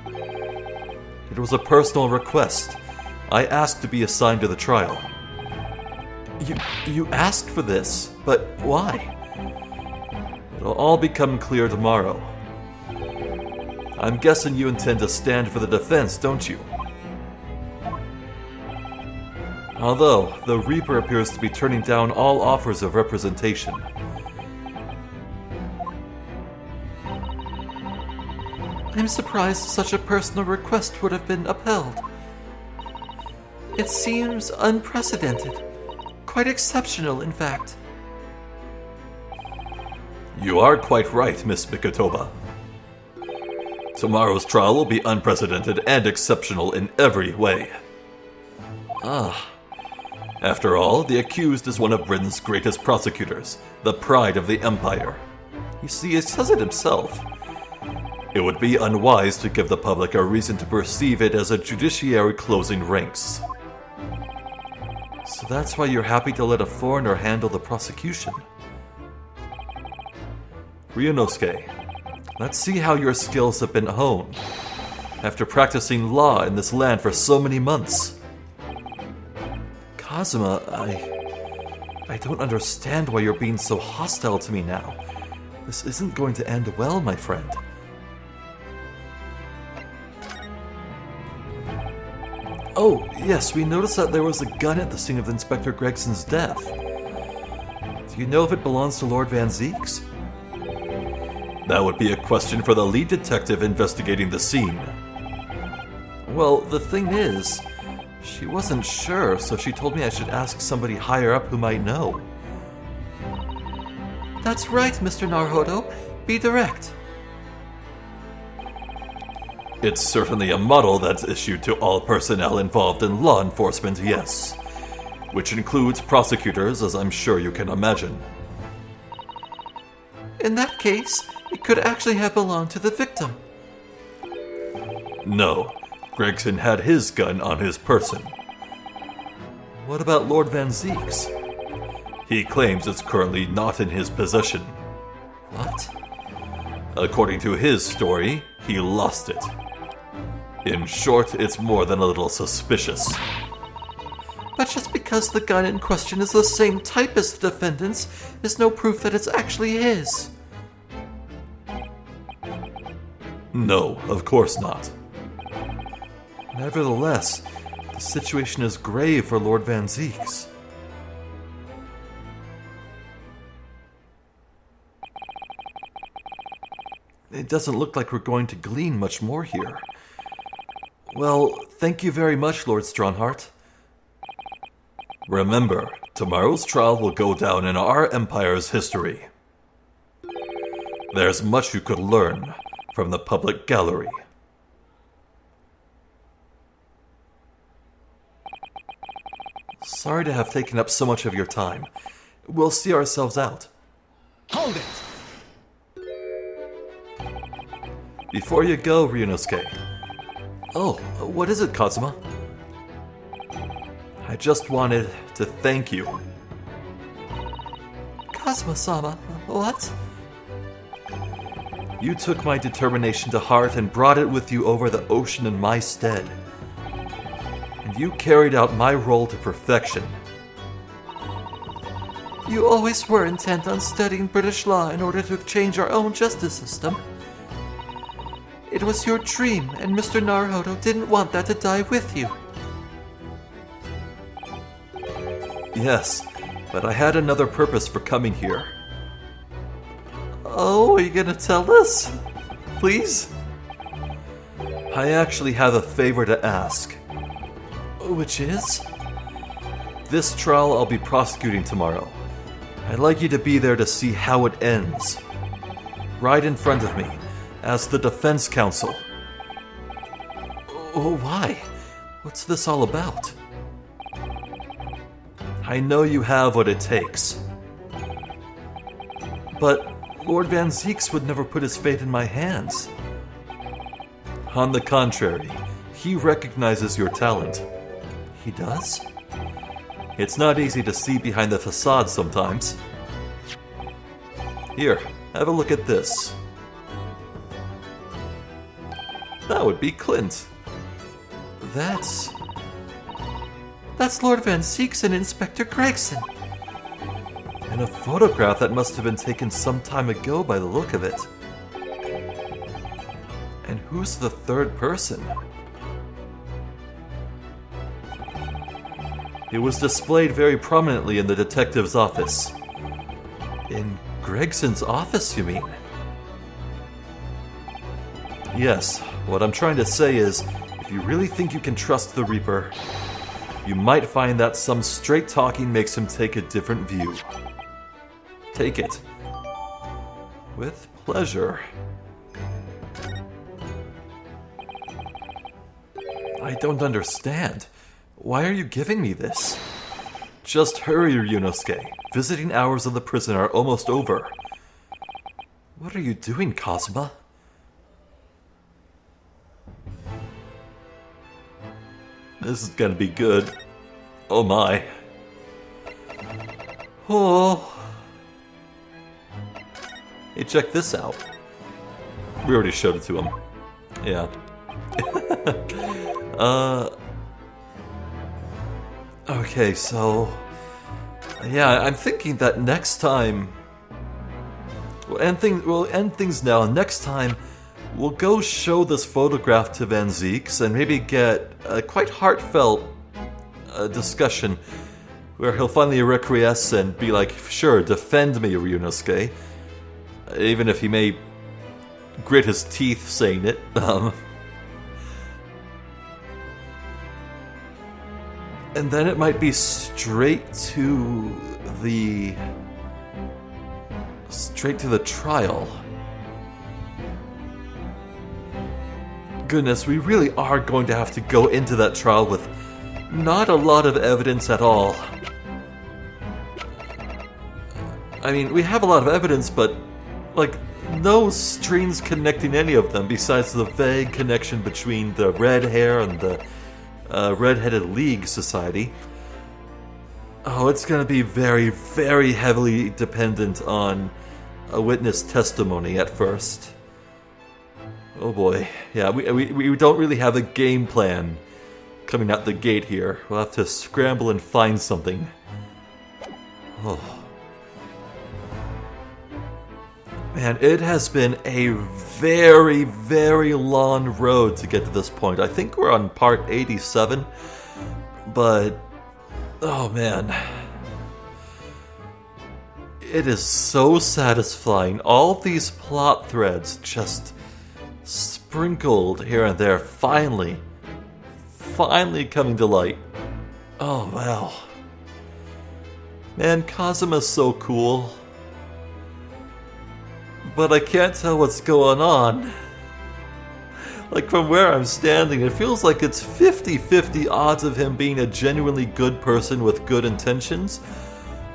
It was a personal request. I asked to be assigned to the trial. You asked for this, but why? It'll all become clear tomorrow. I'm guessing you intend to stand for the defense, don't you? Although, the Reaper appears to be turning down all offers of representation. I'm surprised such a personal request would have been upheld. It seems unprecedented. Quite exceptional, in fact. You are quite right, Miss Mikotoba. Tomorrow's trial will be unprecedented and exceptional in every way. After all, the accused is one of Britain's greatest prosecutors, the pride of the Empire. You see, he says it himself. It would be unwise to give the public a reason to perceive it as a judiciary closing ranks. So that's why you're happy to let a foreigner handle the prosecution. Ryunosuke, let's see how your skills have been honed, after practicing law in this land for so many months. Kazuma, I don't understand why you're being so hostile to me now. This isn't going to end well, my friend. Oh, yes, we noticed that there was a gun at the scene of Inspector Gregson's death. Do you know if it belongs to Lord Van Zeeks? That would be a question for the lead detective investigating the scene. Well, the thing is, she wasn't sure, so she told me I should ask somebody higher up who might know. That's right, Mr. Naruhodo. Be direct. It's certainly a model that's issued to all personnel involved in law enforcement, yes. Which includes prosecutors, as I'm sure you can imagine. In that case, it could actually have belonged to the victim. No, Gregson had his gun on his person. What about Lord Van Zeeks? He claims it's currently not in his possession. What? According to his story, he lost it. In short, it's more than a little suspicious. But just because the gun in question is the same type as the defendant's is no proof that it's actually his. No, of course not. Nevertheless, the situation is grave for Lord Van Zeeks. It doesn't look like we're going to glean much more here. Well, thank you very much, Lord Strongheart. Remember, tomorrow's trial will go down in our Empire's history. There's much you could learn from the public gallery. Sorry to have taken up so much of your time. We'll see ourselves out. Hold it! Before you go, Ryunosuke. Oh, what is it, Kazuma? I just wanted to thank you. Kazuma-sama, what? You took my determination to heart and brought it with you over the ocean in my stead. and you carried out my role to perfection. You always were intent on studying British law in order to change our own justice system. It was your dream, and Mr. Naruhodo didn't want that to die with you. Yes, but I had another purpose for coming here. Oh, are you gonna tell us? Please? I actually have a favor to ask. Which is? This trial I'll be prosecuting tomorrow. I'd like you to be there to see how it ends. Right in front of me, as the defense counsel. Oh, why? What's this all about? I know you have what it takes. But Lord Van Zieks would never put his fate in my hands. On the contrary, he recognizes your talent. He does? It's not easy to see behind the facade sometimes. Here, have a look at this. That would be Clint. That's Lord Van Zieks and Inspector Gregson. And a photograph that must have been taken some time ago by the look of it. And who's the third person? It was displayed very prominently in the detective's office. In Gregson's office, you mean? Yes, what I'm trying to say is, if you really think you can trust the Reaper, you might find that some straight talking makes him take a different view. Take it. With pleasure. I don't understand. Why are you giving me this? Just hurry, Ryunosuke. Visiting hours of the prison are almost over. What are you doing, Kazuma? This is gonna be good. Oh my. Oh. Hey, check this out. We already showed it to him. Yeah. Okay, so... Yeah, I'm thinking that next time... We'll end things now. Next time, we'll go show this photograph to Van Zieks and maybe get a quite heartfelt discussion where he'll finally acquiesce and be like, sure, defend me, Ryunosuke. Even if he may grit his teeth saying it. And then it might be straight to the trial. Goodness, we really are going to have to go into that trial with not a lot of evidence at all. I mean, we have a lot of evidence, but, like, no strings connecting any of them besides the vague connection between the red hair and the Red-Headed League Society. Oh, it's going to be very, very heavily dependent on a witness testimony at first. Oh boy. Yeah, we don't really have a game plan coming out the gate here. We'll have to scramble and find something. Oh. Man, it has been a very, very long road to get to this point. I think we're on part 87, but... oh man. It is so satisfying. All these plot threads just sprinkled here and there, finally coming to light. Oh, wow. Man, Kazuma's so cool. But I can't tell what's going on. Like, from where I'm standing, it feels like it's 50-50 odds of him being a genuinely good person with good intentions,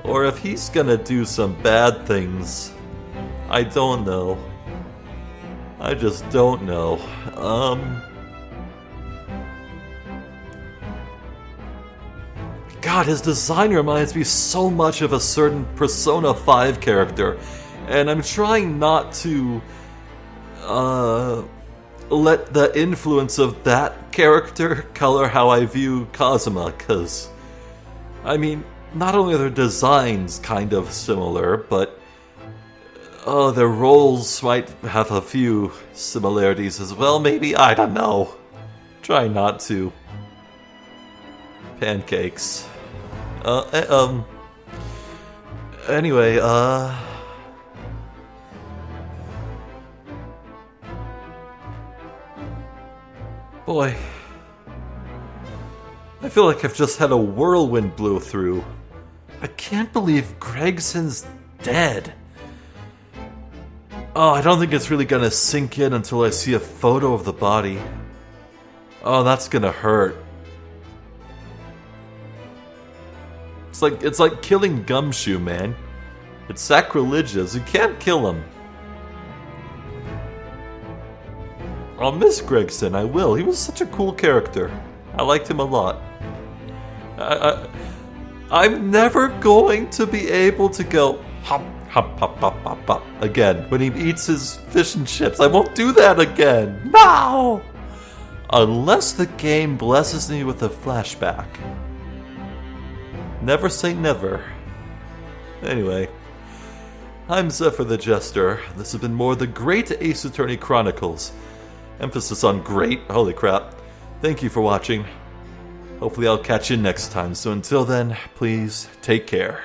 or if he's gonna do some bad things. I don't know. I just don't know. God, his design reminds me so much of a certain Persona 5 character. And I'm trying not to let the influence of that character color how I view Kazuma, because, I mean, not only are their designs kind of similar, but their roles might have a few similarities as well, maybe? I don't know. Try not to. Pancakes. Anyway, boy. I feel like I've just had a whirlwind blow through. I can't believe Gregson's dead. Oh, I don't think it's really gonna sink in until I see a photo of the body. Oh, that's gonna hurt. It's like killing Gumshoe, man. It's sacrilegious. You can't kill him. I'll miss Gregson, I will. He was such a cool character. I liked him a lot. I'm never going to be able to go hop, hop, hop, hop, hop, hop again when he eats his fish and chips. I won't do that again. No! Unless the game blesses me with a flashback. Never say never. Anyway, I'm Zephyr the Jester. This has been more The Great Ace Attorney Chronicles. Emphasis on great, holy crap. Thank you for watching. Hopefully I'll catch you next time, so until then, please take care.